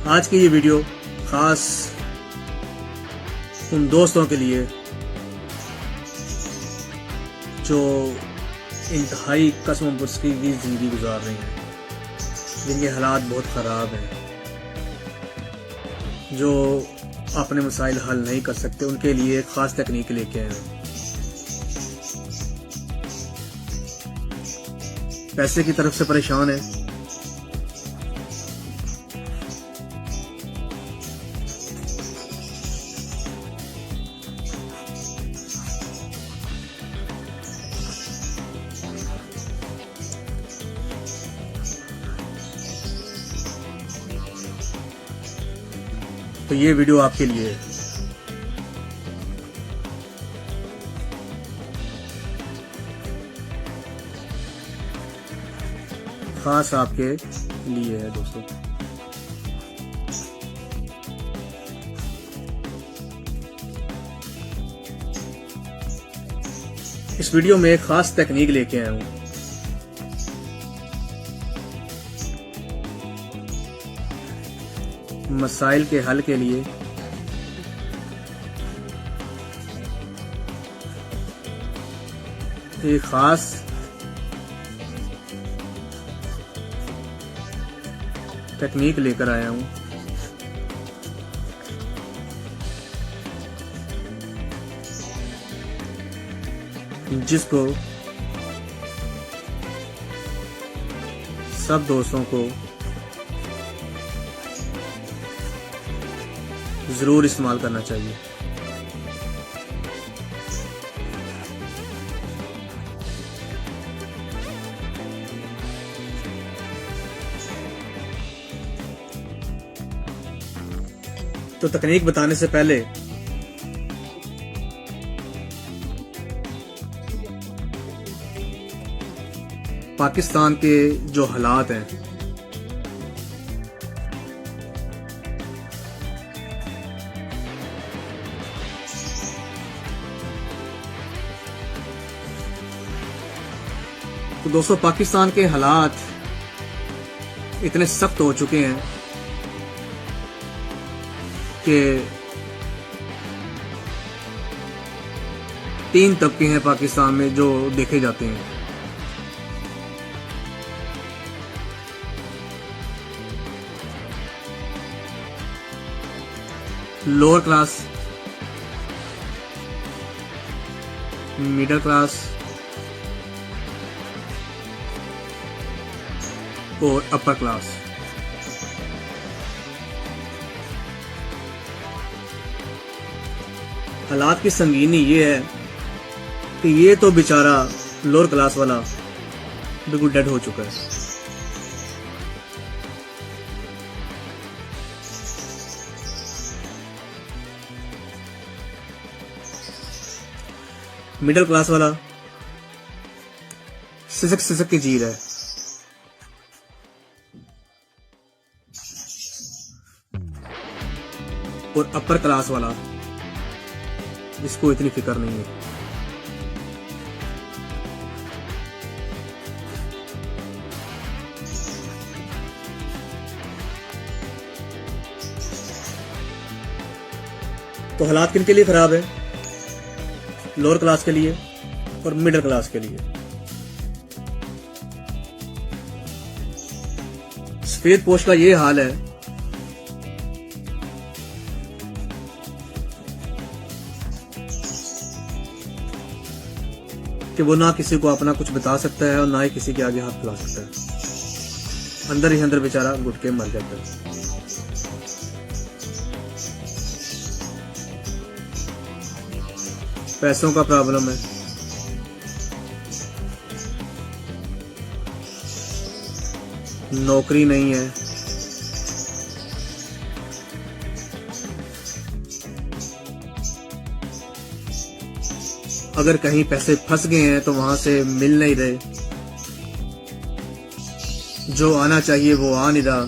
आज की ये वीडियो खास उन दोस्तों के लिए जो इंतहाई कसमपुश की जिंदगी गुजार रहे हैं, जिनके हालात बहुत ख़राब हैं, जो अपने मसाइल हल नहीं कर सकते, उनके लिए एक ख़ास तकनीक लेके आए हैं। पैसे की तरफ से परेशान है, तो ये वीडियो आपके लिए है। खास आपके लिए है दोस्तों। इस वीडियो में एक खास तकनीक लेके आया हूं। मसाइल के हल के लिए एक खास तकनीक लेकर आया हूं, जिसको सब दोस्तों को जरूर इस्तेमाल करना चाहिए। तो तकनीक बताने से पहले पाकिस्तान के जो हालात हैं, तो दोस्तों पाकिस्तान के हालात इतने सख्त हो चुके हैं कि 3 तबके हैं पाकिस्तान में जो देखे जाते हैं। लोअर क्लास, मिडिल क्लास और अपर क्लास। हालात की संगीनी ये है कि ये तो बेचारा लोअर क्लास वाला बिल्कुल डेड हो चुका है। मिडिल क्लास वाला सिसक सिसक के जी रहा है, और अपर क्लास वाला इसको इतनी फिक्र नहीं है। तो हालात किन के लिए खराब है? लोअर क्लास के लिए और मिडिल क्लास के लिए। सफेद पोश का ये हाल है कि वो ना किसी को अपना कुछ बता सकता है और ना ही किसी के आगे हाथ फैला सकता है। अंदर ही अंदर बेचारा घुट के मर जाता है। पैसों का प्रॉब्लम है, नौकरी नहीं है, अगर कहीं पैसे फंस गए हैं तो वहां से मिल नहीं रहे, जो आना चाहिए वो आ नहीं रहा।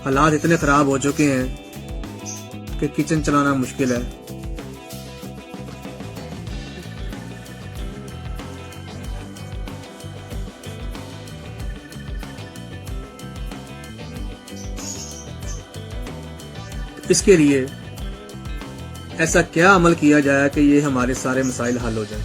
हालात इतने खराब हो चुके हैं कि किचन चलाना मुश्किल है। इसके लिए ऐसा क्या अमल किया जाए कि ये हमारे सारे मसाइल हल हो जाएं।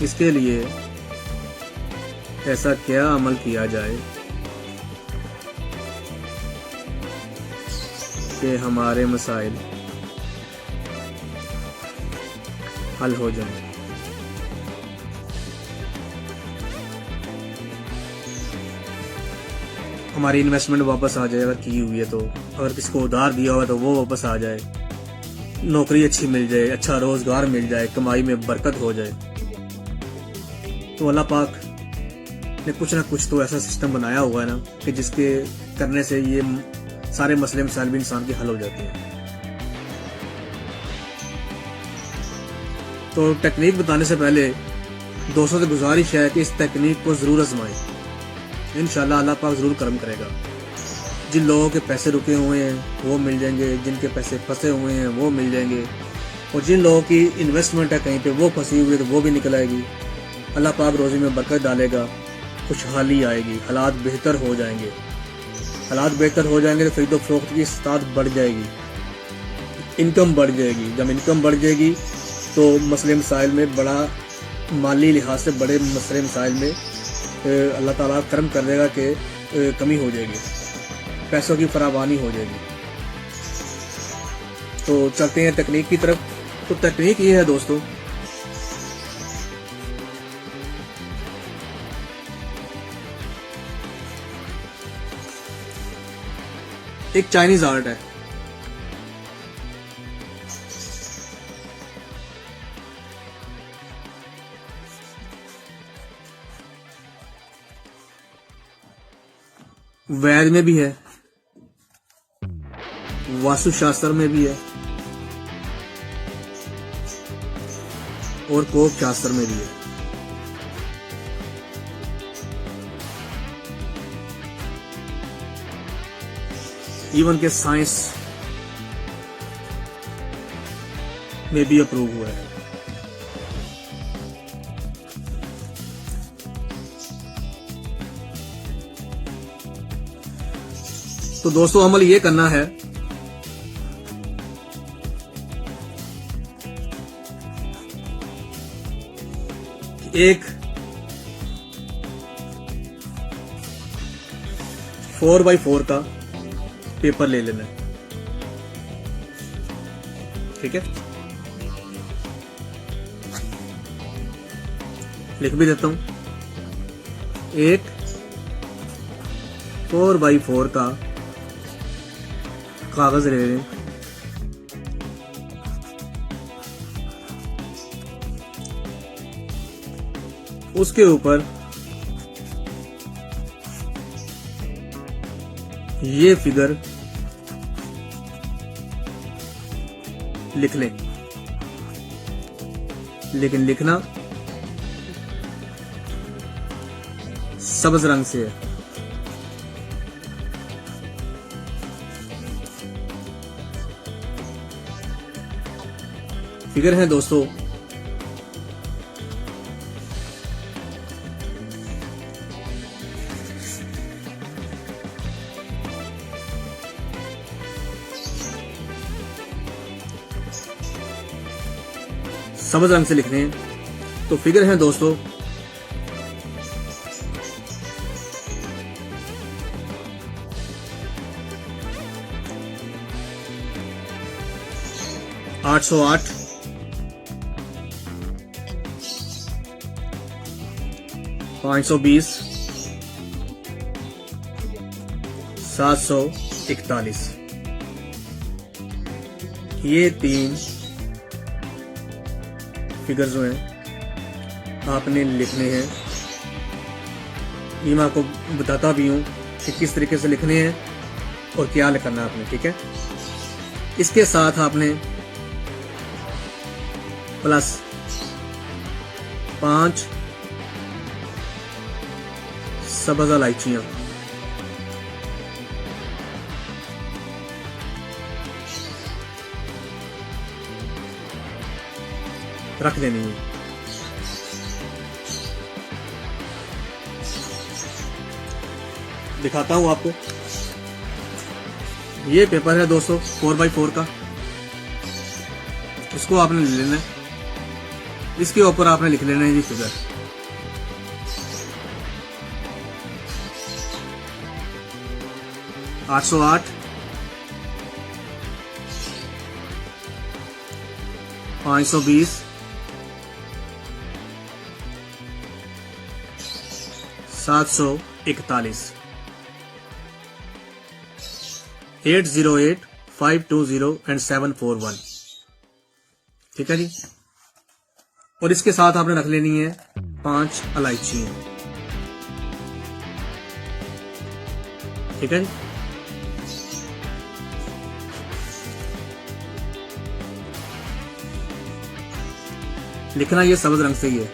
इसके लिए ऐसा क्या अमल किया जाए कि हमारे मसाइल हल हो जाएं। हमारी इन्वेस्टमेंट वापस आ जाए, अगर की हुई है तो, अगर किसी को उधार दिया हुआ तो वो वापस आ जाए, नौकरी अच्छी मिल जाए, अच्छा रोजगार मिल जाए, कमाई में बरकत हो जाए। तो अल्लाह पाक ने कुछ ना कुछ तो ऐसा सिस्टम बनाया हुआ है ना कि जिसके करने से ये सारे मसले मसाइल भी इंसान के हल हो जाते हैं। तो टेक्निक बताने से पहले दोस्तों से गुजारिश है कि इस टेक्निक को जरूर आजमाएं। इंशाल्लाह अल्लाह पाक जरूर करम करेगा। जिन लोगों के पैसे रुके हुए हैं वो मिल जाएंगे, जिनके पैसे फंसे हुए हैं वो मिल जाएंगे, और जिन लोगों की इन्वेस्टमेंट है कहीं पे वो फंसी हुई है तो वो भी निकल आएगी। अल्लाह पाक रोजी में बरकत डालेगा, खुशहाली आएगी, हालात बेहतर हो जाएंगे। हालात बेहतर हो जाएंगे तो खरीदो फरोख्त की इस्तात बढ़ जाएगी, इनकम बढ़ जाएगी। जब इनकम बढ़ जाएगी तो मसले मसाइल में बड़ा, माली लिहाज से बड़े मसले मसाइल में अल्लाह ताला करम कर देगा कि कमी हो जाएगी, पैसों की फरावानी हो जाएगी। तो चलते हैं तकनीक की तरफ। तो तकनीक ये है दोस्तों, एक चाइनीज आर्ट है। वैद में भी है, वास्तुशास्त्र में भी है, और कोप शास्त्र में भी है। इवन के साइंस में भी अप्रूव हुआ है। तो दोस्तों अमल ये करना है कि एक 4x4 का पेपर ले लेना है, ठीक है। लिख भी देता हूं, एक 4x4 का कागज ले लें, उसके ऊपर ये फिगर लिख लें, लेकिन लिखना सब्ज रंग से है। फिगर है दोस्तों 7 रंग से लिखने हैं। तो फिगर है दोस्तों 808, 520, 741। ये 3 फिगर जो हैं आपने लिखने हैं। ये मैं आपको बताता भी हूँ कि किस तरीके से लिखने हैं और क्या लिखना है आपने, ठीक है। इसके साथ आपने प्लस 5 सब्ज़ इलायचियाँ, रख देनी है। दिखाता हूँ आपको। ये पेपर है दोस्तों 4x4 का, इसको आपने ले लेना है। इसके ऊपर आपने लिख लेना है ये फिगर। आठ 520 741 808 520 एंड 741। ठीक है जी। और इसके साथ आपने रख लेनी है 5 इलायचियां। ठीक है जी। लिखना ये सब्ज रंग से ही है।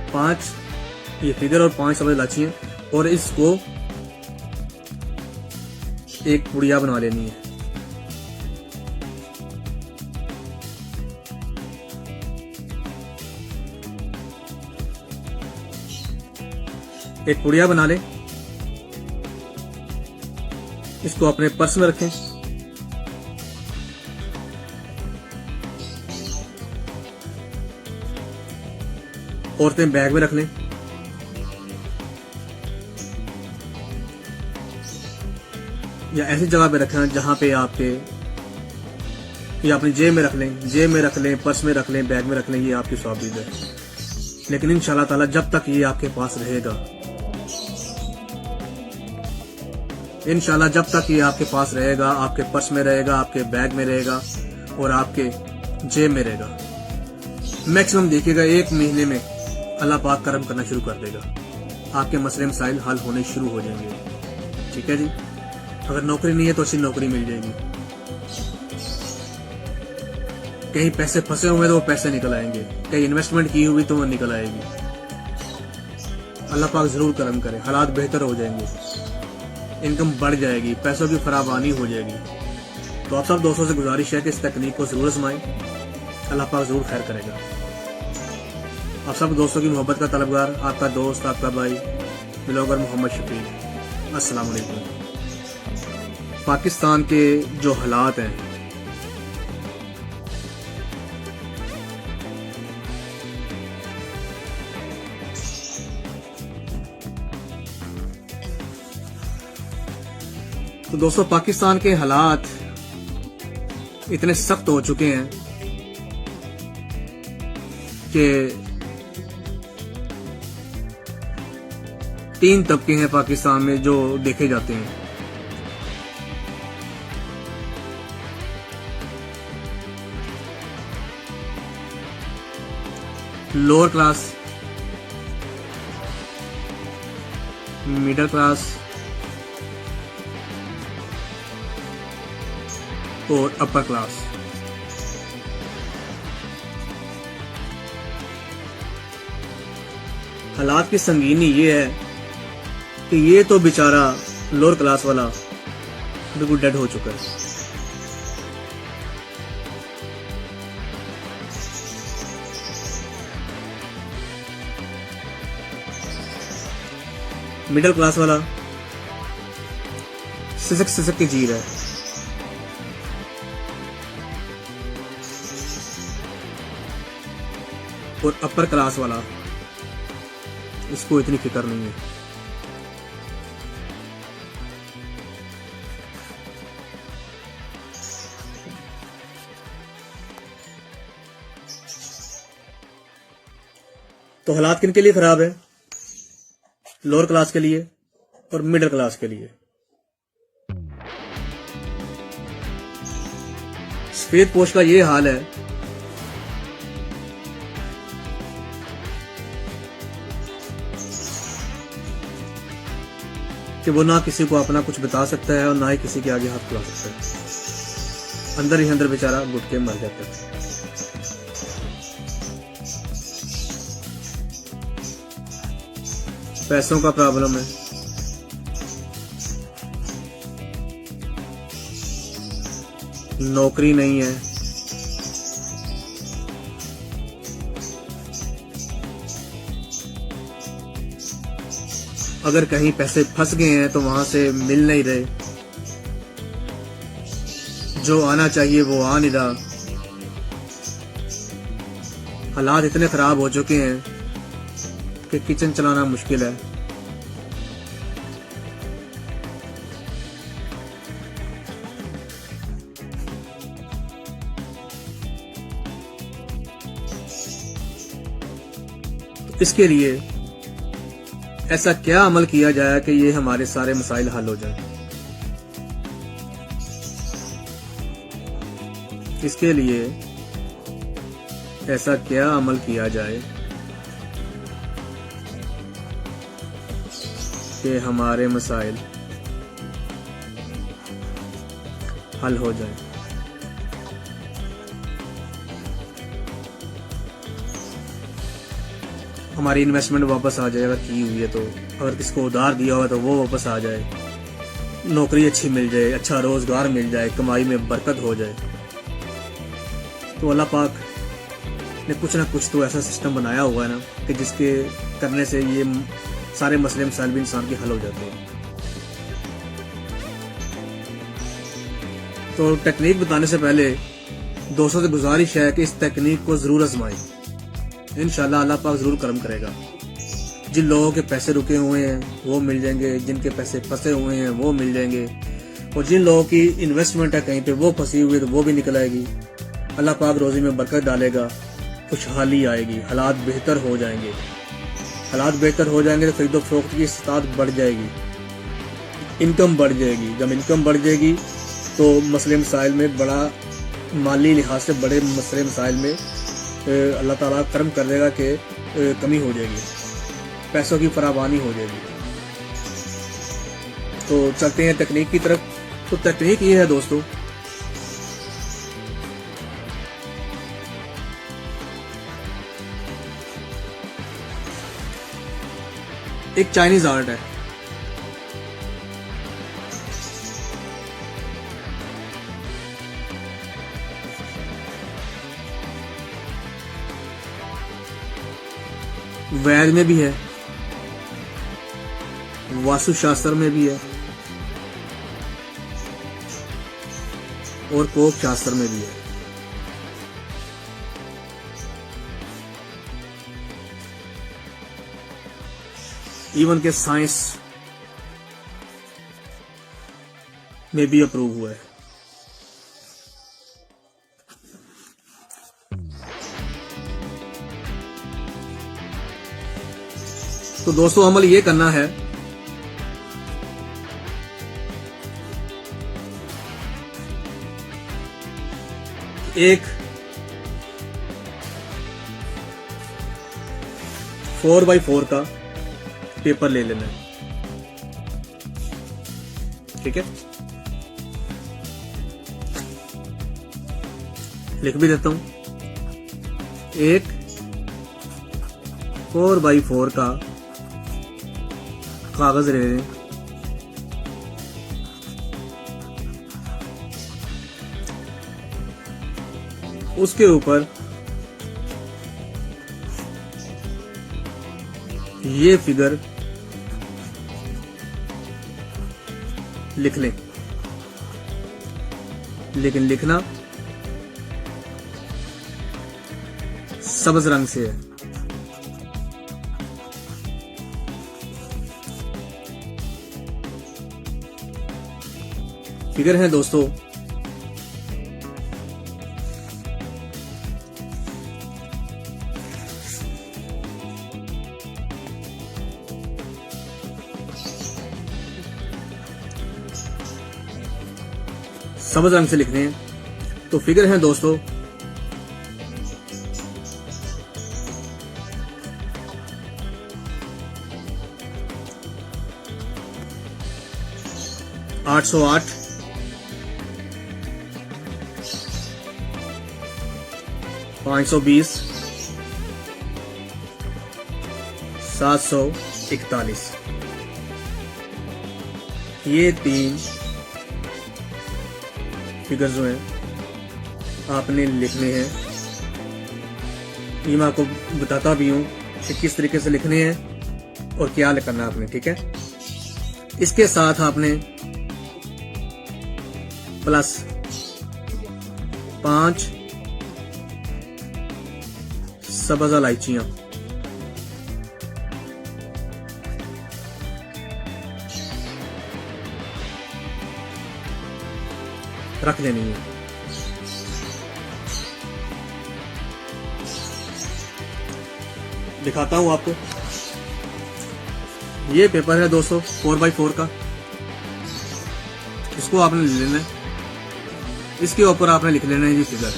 5 ये फिगर और 5 सब्ज इलायचियां, और इसको एक पुड़िया बनवा लेनी है। एक पुड़िया बना ले, इसको अपने पर्स में रखें। औरतें बैग में रख लें। या ऐसी जगह पे रखें जहां पे आपके, या अपनी जेब में रख लें, जेब में रख लें, पर्स में रख लें, बैग में रख लें, ये आपकी स्वाबीद है। लेकिन इंशाल्लाह ताला जब तक ये आपके पास रहेगा, इंशाल्लाह जब तक ये आपके पास रहेगा, आपके पर्स में रहेगा, आपके बैग में रहेगा और आपके जेब में रहेगा, मैक्सिमम देखिएगा 1 महीने में अल्लाह पाक करम करना शुरू कर देगा। आपके मसले मसाइल हल होने शुरू हो जाएंगे। ठीक है जी। अगर नौकरी नहीं है तो अच्छी नौकरी मिल जाएगी। कहीं पैसे फंसे हुए तो वो पैसे निकल आएंगे, कहीं इन्वेस्टमेंट की हुई तो वो निकल आएगी। अल्लाह पाक जरूर करम करे, हालात बेहतर हो जाएंगे, इनकम बढ़ जाएगी, पैसों की फरावानी हो जाएगी। तो आप सब दोस्तों से गुजारिश है कि इस तकनीक को जरूर आजमाएं, अल्लाह पाक जरूर खैर करेगा। आप सब दोस्तों की मोहब्बत का तलबगार आपका दोस्त, आपका भाई ब्लॉगर मोहम्मद शफीक। अस्सलाम वालेकुम। पाकिस्तान के जो हालात हैं, तो दोस्तों पाकिस्तान के हालात इतने सख्त हो चुके हैं कि 3 तबके हैं पाकिस्तान में जो देखे जाते हैं। लोअर क्लास, मिडिल क्लास और अपर क्लास। हालात की संगीनी ये है कि ये तो बेचारा लोअर क्लास वाला बिल्कुल डेड हो चुका है। मिडिल क्लास वाला सिसक के जी रहा है। और अपर क्लास वाला, इसको इतनी फिक्र नहीं है। तो हालात किन के लिए खराब है? लोअर क्लास के लिए और मिडिल क्लास के लिए। सफेद पोश का ये हाल है कि वो ना किसी को अपना कुछ बता सकता है और ना ही किसी के आगे हाथ फैला सकता है। अंदर ही अंदर बेचारा घुट के मर जाता है। पैसों का प्रॉब्लम है, नौकरी नहीं है, अगर कहीं पैसे फंस गए हैं तो वहां से मिल नहीं रहे, जो आना चाहिए वो आ नहीं रहा। हालात इतने खराब हो चुके हैं कि किचन चलाना मुश्किल है। इसके लिए ऐसा क्या अमल किया जाए कि ये हमारे सारे मसाइल हल हो जाएं? इसके लिए ऐसा क्या अमल किया जाए कि हमारे मसाइल हल हो जाएं? हमारी इन्वेस्टमेंट वापस आ जाए, अगर की हुई है तो। अगर किसको उधार दिया हुआ तो वो वापस आ जाए, नौकरी अच्छी मिल जाए, अच्छा रोजगार मिल जाए, कमाई में बरकत हो जाए। तो अल्लाह पाक ने कुछ ना कुछ तो ऐसा सिस्टम बनाया हुआ है ना कि जिसके करने से ये सारे मसले मसाइल भी इंसान के हल हो जाते हैं। तो टेक्निक बताने से पहले दोस्तों से गुजारिश है कि इस टेक्निक को जरूर आजमाएं। इंशाल्लाह अल्लाह पाक जरूर करम करेगा। जिन लोगों के पैसे रुके हुए हैं वो मिल जाएंगे, जिनके पैसे फंसे हुए हैं वो मिल जाएंगे, और जिन लोगों की इन्वेस्टमेंट है कहीं पे वो फंसी हुई है तो वो भी निकल आएगी। अल्लाह पाक रोजी में बरकत डालेगा, खुशहाली आएगी, हालात बेहतर हो जाएंगे। हालात बेहतर हो जाएंगे तो खरीदो फरोख्त की इस्तात बढ़ जाएगी, इनकम बढ़ जाएगी। जब इनकम बढ़ जाएगी तो मसले मसाइल में बड़ा, माली लिहाज से बड़े मसले मसाइल में अल्लाह ताला करम कर देगा कि कमी हो जाएगी, पैसों की फरावानी हो जाएगी। तो चलते हैं तकनीक की तरफ। तो तकनीक ये है दोस्तों, एक चाइनीज आर्ट है। वैद में भी है, वास्तुशास्त्र में भी है, और कोक शास्त्र में भी है। इवन के साइंस में भी अप्रूव हुआ है। तो दोस्तों अमल ये करना है, एक 4x4 का पेपर ले लेना है, ठीक है। लिख भी देता हूं, एक 4x4 का कागज ले लें, उसके ऊपर ये फिगर लिख लें, लेकिन लिखना सब्ज रंग से है। फिगर है दोस्तों 7 रंग से लिखने हैं। तो फिगर है दोस्तों 808, 520, 741। ये 3 फिगर जो हैं आपने लिखने हैं। ये मैं आपको बताता भी हूँ कि किस तरीके से लिखने हैं। और क्या करना आपने, ठीक है। इसके साथ आपने प्लस 5 सब्ज़ इलायचियां, रख लेनी है। दिखाता हूं आपको, ये पेपर है दोस्तों 4x4 का, इसको आपने ले लेना है। इसके ऊपर आपने लिख लेना है ये फिगर,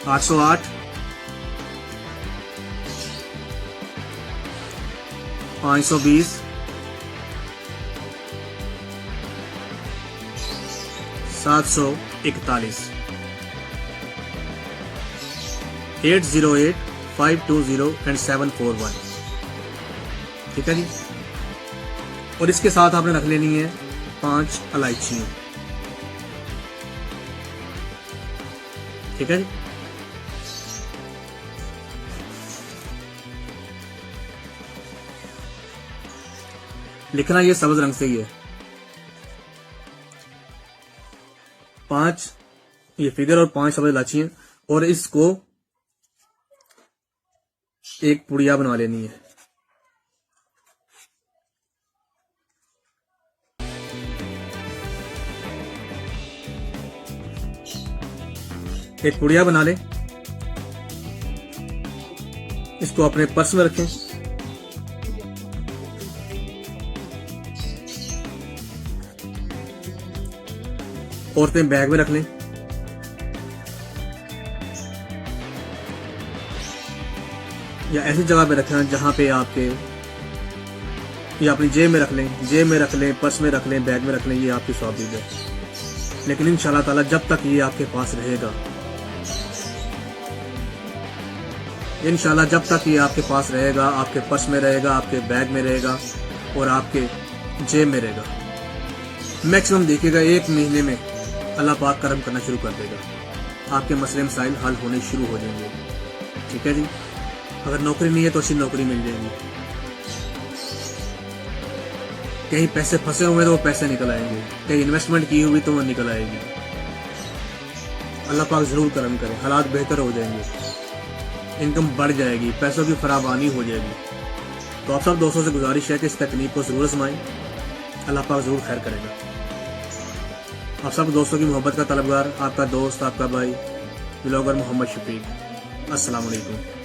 $808, 520, 741, 808, 520 एंड 741, ठीक है जी। और इसके साथ आपने रख लेनी है 5 इलायचियां, ठीक है जी। लिखना ये सब्ज रंग से ही है। 5 ये फिगर और 5 सब्ज इलायचियां, और इसको एक पुड़िया बना लेनी है। एक पुड़िया बना ले, इसको अपने पर्स में रखें। औरतें बैग में रख लें। या ऐसी जगह पे रखना जहां पे आपके, या अपनी जेब में रख लें, जेब में रख लें, पर्स में रख लें, बैग में रख लें, ये आपकी स्वाबीद है। लेकिन इंशाल्लाह ताला जब तक ये आपके पास रहेगा, इंशाल्लाह जब तक ये आपके पास रहेगा, आपके पर्स में रहेगा, आपके बैग में रहेगा और आपके जेब में रहेगा, मैक्सिमम देखिएगा 1 महीने में अल्लाह पाक करम करना शुरू कर देगा, आपके मसले मसाइल हल होने शुरू हो जाएंगे, ठीक है जी। अगर नौकरी नहीं है तो अच्छी नौकरी मिल जाएगी। कहीं पैसे फंसे हुए तो वो पैसे निकल आएंगे, कहीं इन्वेस्टमेंट की हुई तो वो निकल आएगी। अल्लाह पाक जरूर करम करे, हालात बेहतर हो जाएंगे, इनकम बढ़ जाएगी, पैसों की फरावानी हो जाएगी। तो आप सब दोस्तों से गुजारिश है कि इस तकनीक को जरूर आजमाएं, अल्लाह पाक जरूर खैर करेगा। आप सब दोस्तों की मोहब्बत का तलबगार आपका दोस्त, आपका भाई ब्लॉगर मोहम्मद शफीक। अस्सलाम वालेकुम।